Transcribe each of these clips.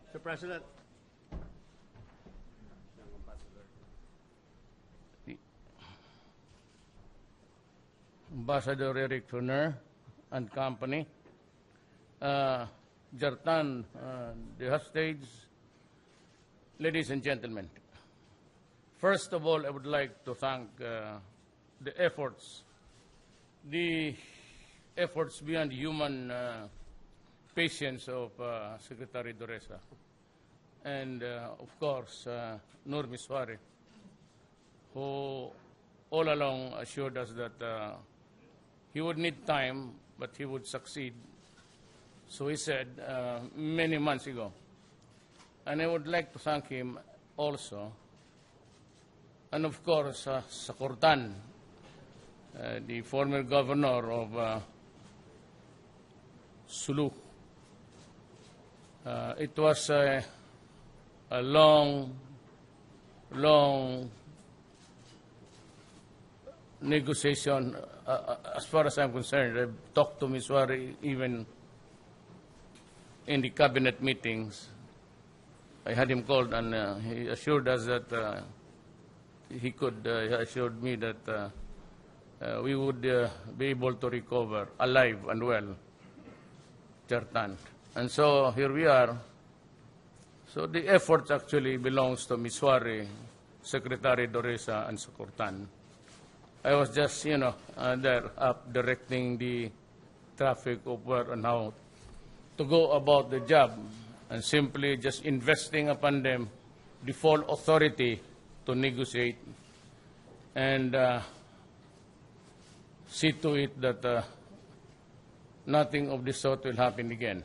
Mr. President. Ambassador Eric Turner and company, Kjartan, the hostage, ladies and gentlemen. First of all, I would like to thank the efforts beyond human patience of Secretary Duterte and, of course, Nur Miswari, who all along assured us that he would need time, but he would succeed. So he said many months ago. And I would like to thank him also. And of course, Kjartan, the former governor of Sulu. It was a long negotiation. As far as I'm concerned, I've talked to Miswari even in the cabinet meetings. I had him called, and he assured us that he assured me that we would be able to recover alive and well Kjartan. And so here we are. So the effort actually belongs to Miswari, Secretary Doresa, and Kjartan. I was just, there up directing the traffic of where and how to go about the job, and simply just investing upon them the full authority to negotiate and see to it that nothing of this sort will happen again.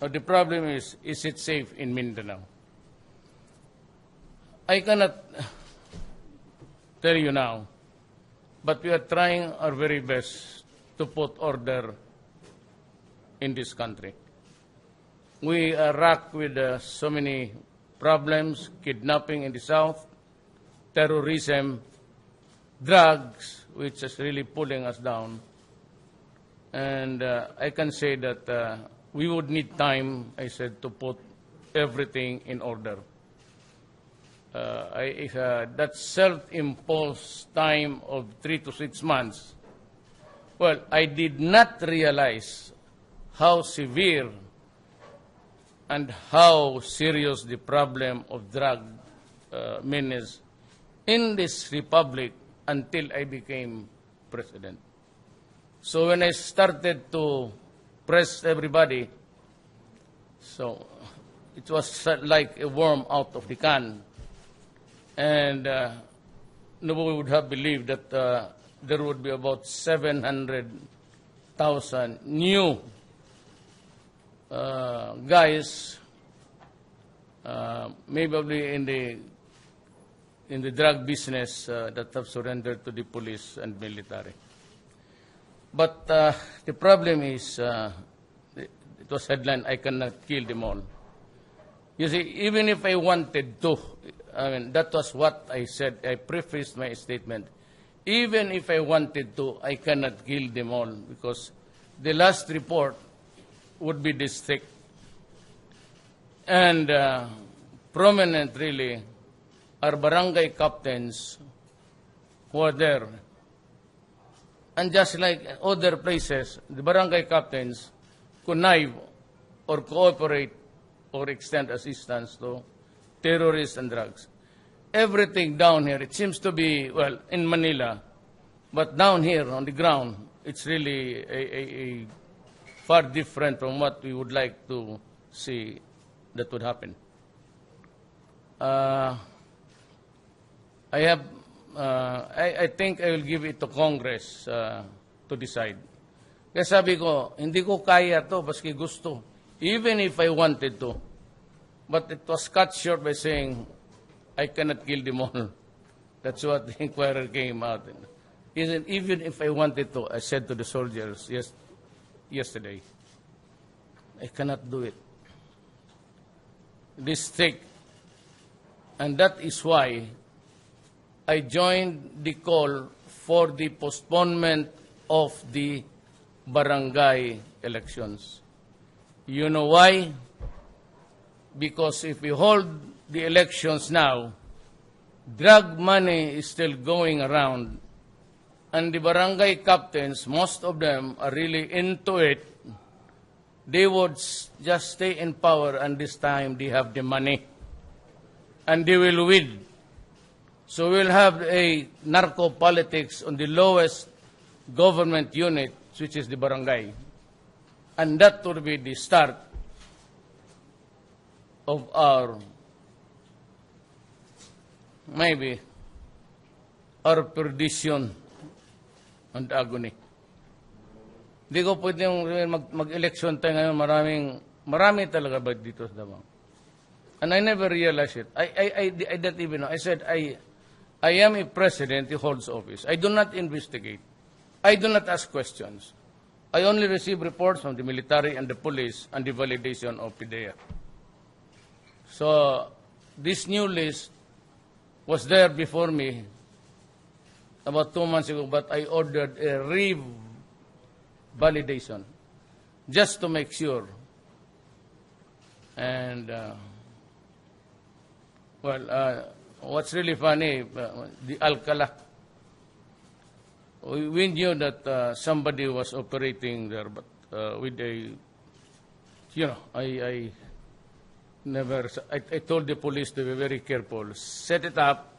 Now, the problem is it safe in Mindanao? I cannot tell you now, but we are trying our very best to put order in this country. We are racked with so many problems: kidnapping in the south, terrorism, drugs, which is really pulling us down. And I can say that we would need time, I said, to put everything in order. That self-imposed time of 3 to 6 months, well, I did not realize how severe and how serious the problem of drug menace in this republic until I became president. So when I started to press everybody, so it was like a worm out of the can. And nobody would have believed that there would be about 700,000 new guys, maybe in the drug business that have surrendered to the police and military. But the problem is, it was headline, I cannot kill them all. You see, even if I wanted to, that was what I said, I prefaced my statement. Even if I wanted to, I cannot kill them all, because the last report would be this thick. And prominent, really, are barangay captains who are there. And just like other places, the barangay captains connive or cooperate or extend assistance to terrorists and drugs. Everything down here, it seems to be, well, in Manila, but down here on the ground, it's really a far different from what we would like to see that would happen. I think I will give it to Congress to decide. Kaya sabi ko, hindi ko kaya to, baski gusto. Even if I wanted to. But it was cut short by saying, I cannot kill them all. That's what the inquirer came out. Even if I wanted to, I said to the soldiers yesterday, I cannot do it. This thick. And that is why I joined the call for the postponement of the barangay elections. You know why? because if we hold the elections now, drug money is still going around, and the barangay captains, most of them are really into it. They would just stay in power, and this time they have the money, and they will win. So we'll have a narco politics on the lowest government unit, which is the barangay. And that will be the start of our, maybe, our perdition and agony. Hindi ko pwede mag-election tayo ngayon, marami talaga ba dito sa Davao? And I never realized it. I don't even know. I said, I am a president who holds office. I do not investigate. I do not ask questions. I only receive reports from the military and the police and the validation of PDEA. So this new list was there before me about 2 months ago, but I ordered a validation just to make sure. And, what's really funny, the Alcala, we knew that somebody was operating there, but with a, I told the police to be very careful. Set it up,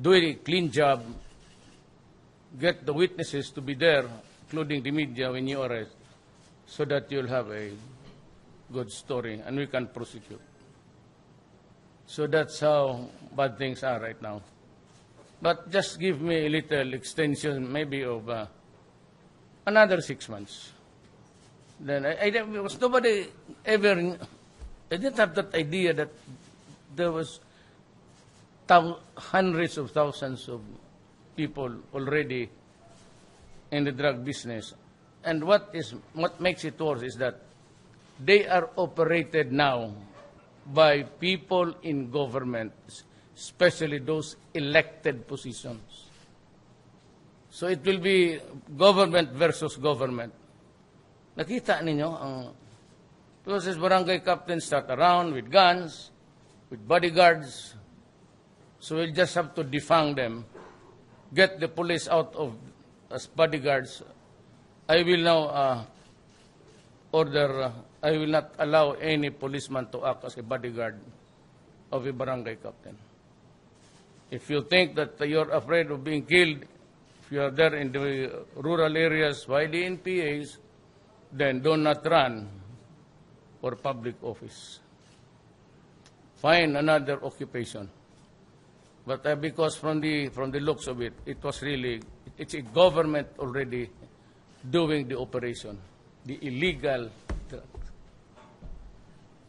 do a clean job, get the witnesses to be there, including the media, when you arrest, so that you'll have a good story and we can prosecute. So that's how bad things are right now. But just give me a little extension, maybe of another 6 months. Then was nobody ever. I didn't have that idea that there was hundreds of thousands of people already in the drug business. And what makes it worse is that they are operated now by people in government, especially those elected positions. So it will be government versus government. Nakita ninyo because these barangay captains start around with guns, with bodyguards. So we'll just have to defang them, get the police out of as bodyguards. I will now order, I will not allow any policeman to act as a bodyguard of a barangay captain. If you think that you're afraid of being killed, if you are there in the rural areas by the NPAs, then do not run for public office. Find another occupation. But because from the looks of it, it was really, it's a government already doing the operation, the illegal drugs.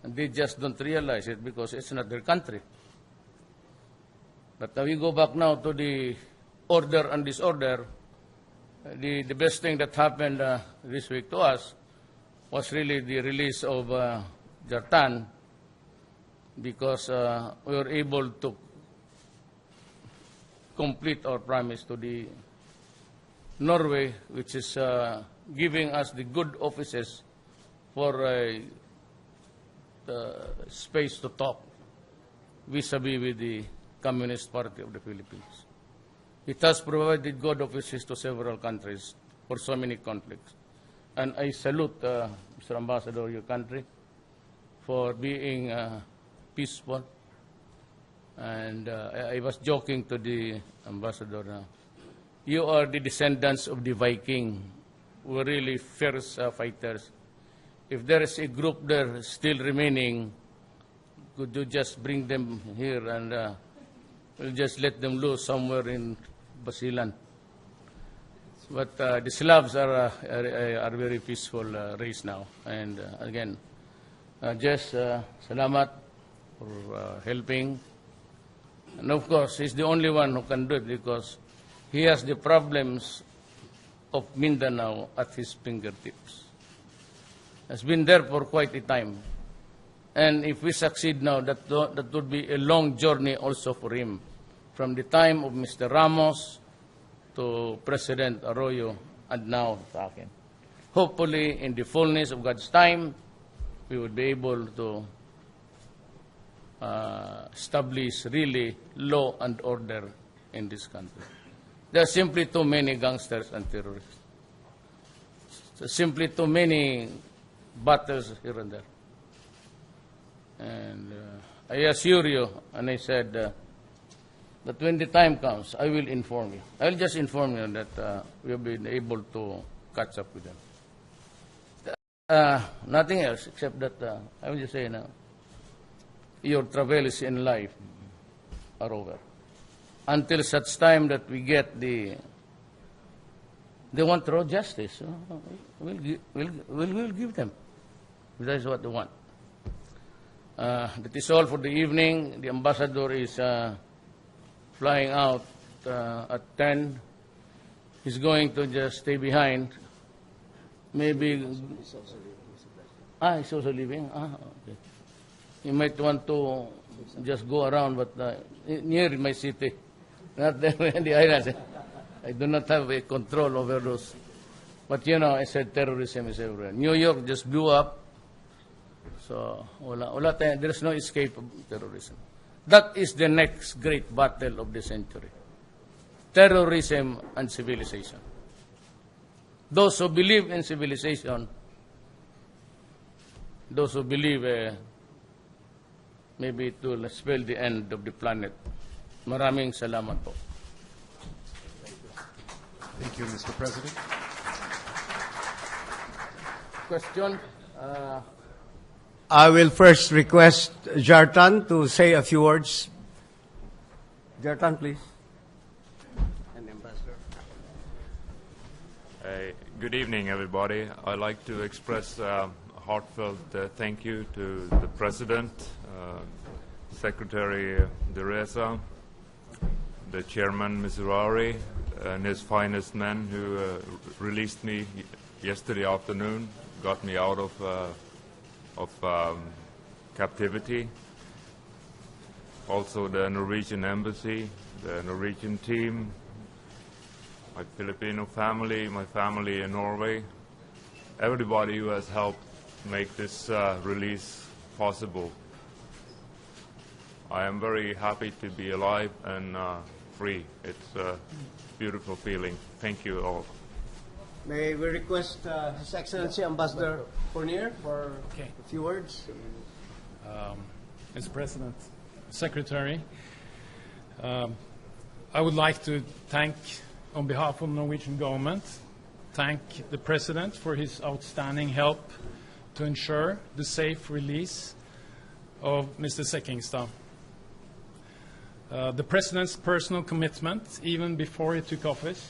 And they just don't realize it because it's not their country. But we go back now to the order and disorder. The best thing that happened this week to us was really the release of Kjartan, because we were able to complete our promise to the Norway, which is giving us the good offices for space to talk vis-a-vis with the Communist Party of the Philippines. It has provided good offices to several countries for so many conflicts. And I salute, Mr. Ambassador, your country for being peaceful. And I was joking to the ambassador, you are the descendants of the Viking, who were really fierce fighters. If there is a group there still remaining, could you just bring them here and we'll just let them loose somewhere in Basilan? But the Slavs are a very peaceful race now. And again, just salamat for helping. And of course, he's the only one who can do it because he has the problems of Mindanao at his fingertips. Has been there for quite a time. And if we succeed now, that would be a long journey also for him. From the time of Mr. Ramos to President Arroyo and now sa akin. Hopefully, in the fullness of God's time, we would be able to establish really law and order in this country. There are simply too many gangsters and terrorists. So simply too many battles here and there. And I assure you, and I said that when the time comes, I will inform you. I will just inform you that we have been able to catch up with them. Nothing else except that I will just say now, your travels in life are over. Until such time that we get they want raw justice. We'll give them. That is what they want. That is all for the evening. The ambassador is flying out at 10. He's going to just stay behind. Maybe. He's also leaving. Okay. You might want to just go around, but near my city, not there in the islands. I do not have a control over those. But you know, I said terrorism is everywhere. New York just blew up. So, there is no escape of terrorism. That is the next great battle of the century. Terrorism and civilization. Those who believe in civilization, those who believe maybe it will spell the end of the planet. Maraming salamat po. Thank you, Mr. President. Question? I will first request Kjartan to say a few words. Kjartan, please. And Ambassador. Good evening, everybody. I'd like to express a heartfelt thank you to the President, Secretary Duterte, the Chairman, Mizrahi, and his finest men who released me yesterday afternoon, got me out of captivity. Also the Norwegian embassy, the Norwegian team, my Filipino family, my family in Norway, everybody who has helped make this release possible. I am very happy to be alive and free. It's a beautiful feeling. Thank you all. May we request His Excellency Ambassador Fournier for Okay. a few words? Mr. President, Secretary, I would like to thank, on behalf of the Norwegian government, thank the President for his outstanding help to ensure the safe release of Mr. Sekkingstad. The President's personal commitment, even before he took office,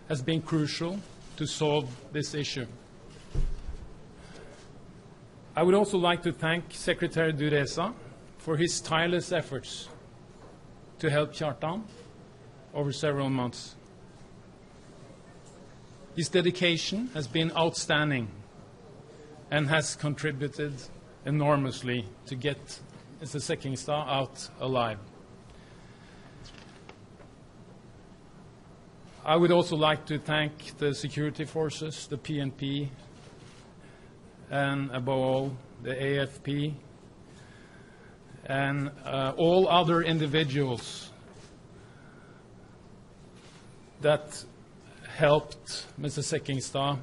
has been crucial to solve this issue. I would also like to thank Secretary Duterte for his tireless efforts to help Kjartan over several months. His dedication has been outstanding and has contributed enormously to get Mr. Sekkingstad out alive. I would also like to thank the security forces, the PNP, and above all, the AFP, and all other individuals that helped Mr. Sekkingstad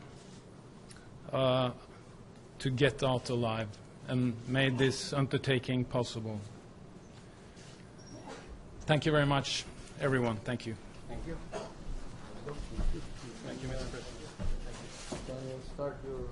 to get out alive and made this undertaking possible. Thank you very much, everyone. Thank you. Thank you. Thank you, Mr. President. Can you start your...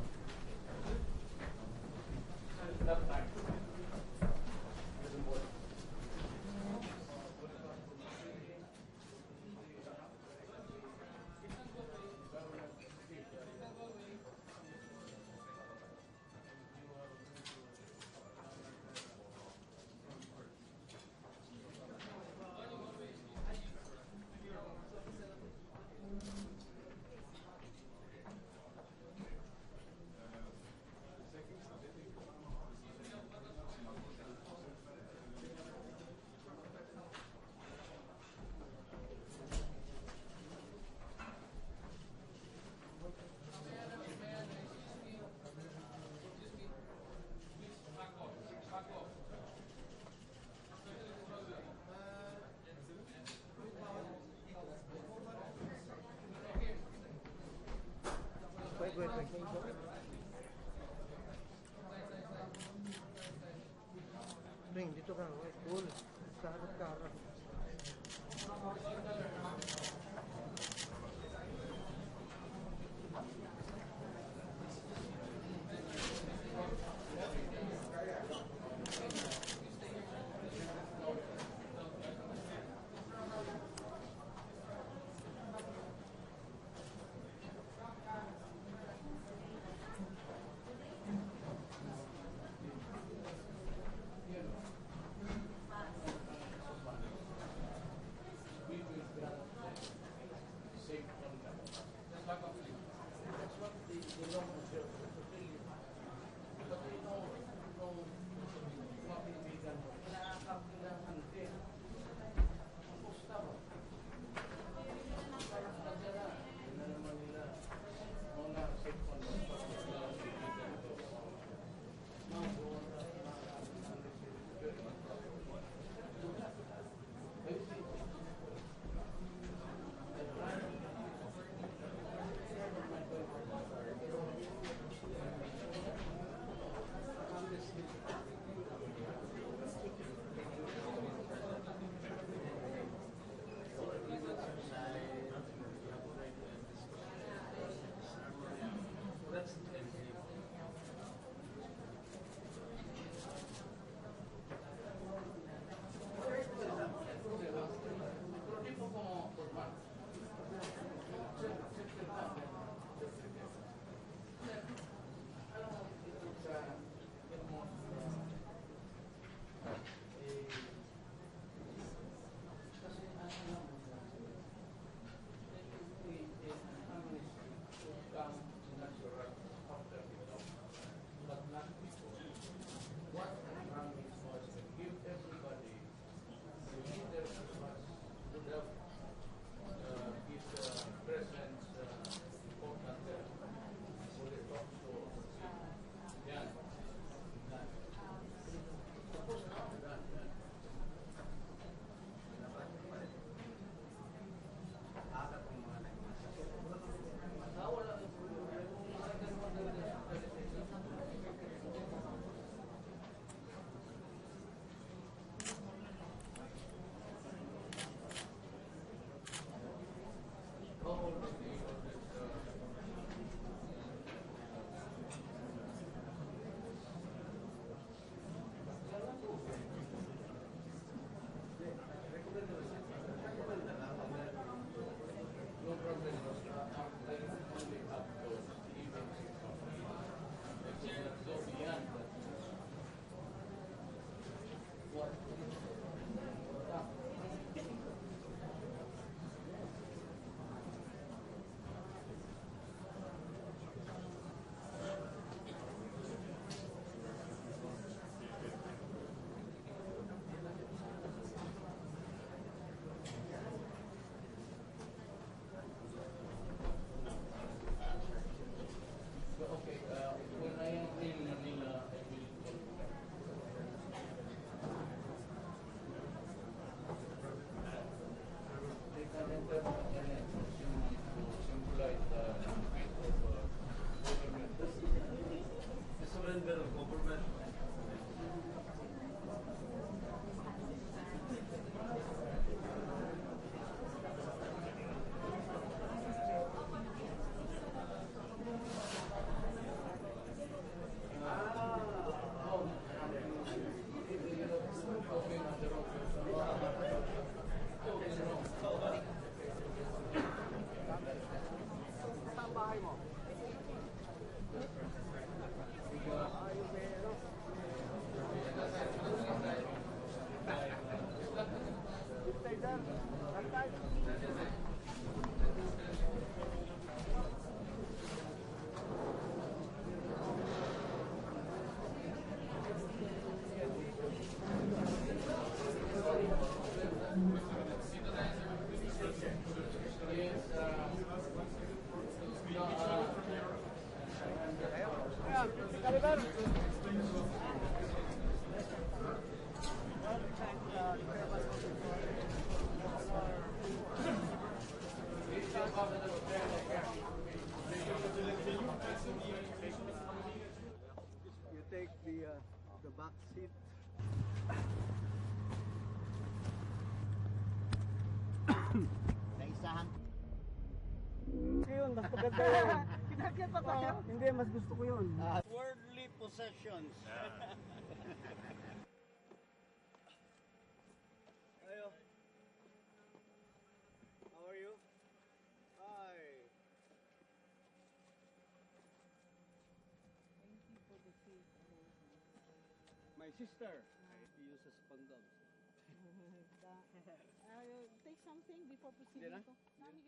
You take the back seat. Naisahan. Yun, mas maganda yun. Kinakyan pa tayo. Hindi, mas gusto ko yun. Worldly possessions. Ayo. How are you? Hi. Thank you for the seat. My sister uses condoms. Take something before proceeding Hindi na? to. Nami,